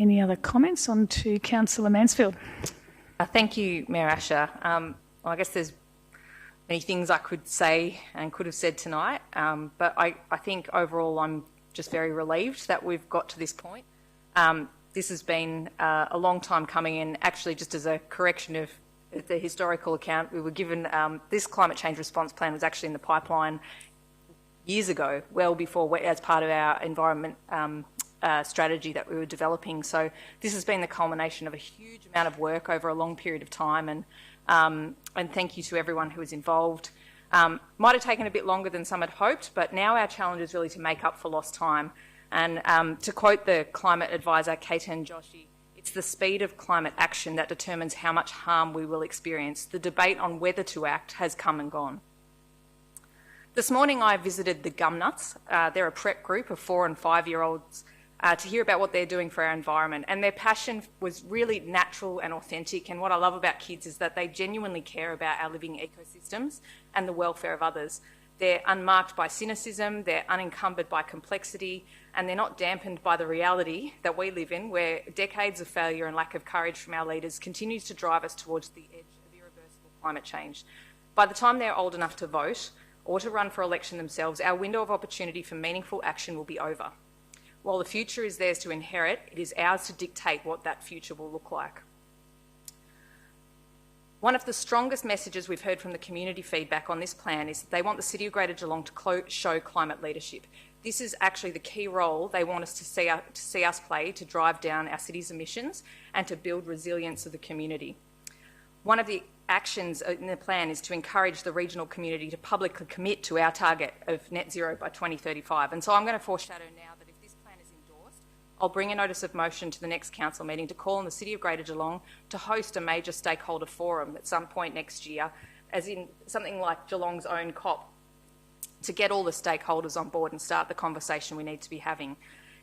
Any other comments? On to Councillor Mansfield. Thank you, Mayor Asher. Well, I guess there's many things I could say and could have said tonight, but I think overall I'm just very relieved that we've got to this point. This has been a long time coming, and actually, just as a correction of the historical account, we were given this climate change response plan was actually in the pipeline years ago, well before, as part of our environment strategy that we were developing. So this has been the culmination of a huge amount of work over a long period of time, and thank you to everyone who was involved. Might have taken a bit longer than some had hoped, but now our challenge is really to make up for lost time. And to quote the climate advisor, Ketan Joshi, it's the speed of climate action that determines how much harm we will experience. The debate on whether to act has come and gone. This morning I visited the Gumnuts. They're a prep group of 4 and 5-year-olds to hear about what they're doing for our environment. And their passion was really natural and authentic. And what I love about kids is that they genuinely care about our living ecosystems and the welfare of others. They're unmarked by cynicism, they're unencumbered by complexity, and they're not dampened by the reality that we live in, where decades of failure and lack of courage from our leaders continues to drive us towards the edge of irreversible climate change. By the time they're old enough to vote or to run for election themselves, our window of opportunity for meaningful action will be over. While the future is theirs to inherit, it is ours to dictate what that future will look like. One of the strongest messages we've heard from the community feedback on this plan is that they want the City of Greater Geelong to show climate leadership. This is actually the key role they want us to see us play to drive down our city's emissions and to build resilience of the community. One of the actions in the plan is to encourage the regional community to publicly commit to our target of net zero by 2035. And so I'm going to foreshadow now that if this plan is endorsed, I'll bring a notice of motion to the next council meeting to call on the City of Greater Geelong to host a major stakeholder forum at some point next year, as in something like Geelong's own COP, to get all the stakeholders on board and start the conversation we need to be having.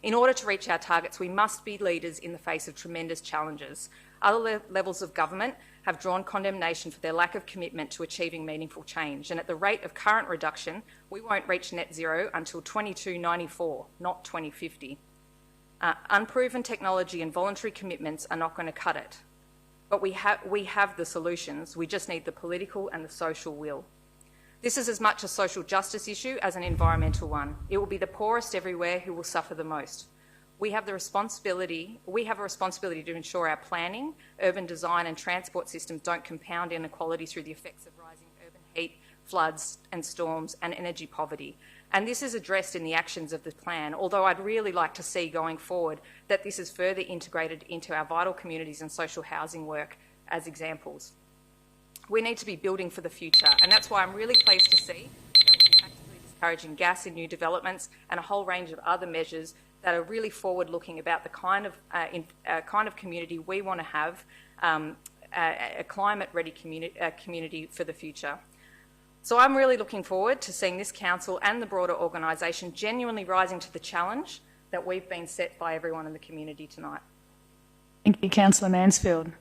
In order to reach our targets, we must be leaders in the face of tremendous challenges. Other levels of government have drawn condemnation for their lack of commitment to achieving meaningful change, and at the rate of current reduction, we won't reach net zero until 2294, not 2050. Unproven technology and voluntary commitments are not going to cut it. But we have the solutions. We just need the political and the social will. This is as much a social justice issue as an environmental one. It will be the poorest everywhere who will suffer the most. We have a responsibility to ensure our planning, urban design and transport systems don't compound inequality through the effects of rising urban heat, floods and storms and energy poverty. And this is addressed in the actions of the plan, although I'd really like to see going forward that this is further integrated into our vital communities and social housing work as examples. We need to be building for the future, and that's why I'm really pleased to see that we're actively discouraging gas in new developments and a whole range of other measures that are really forward-looking about the kind of community we want to have, a climate-ready community for the future. So I'm really looking forward to seeing this council and the broader organisation genuinely rising to the challenge that we've been set by everyone in the community tonight. Thank you, Councillor Mansfield.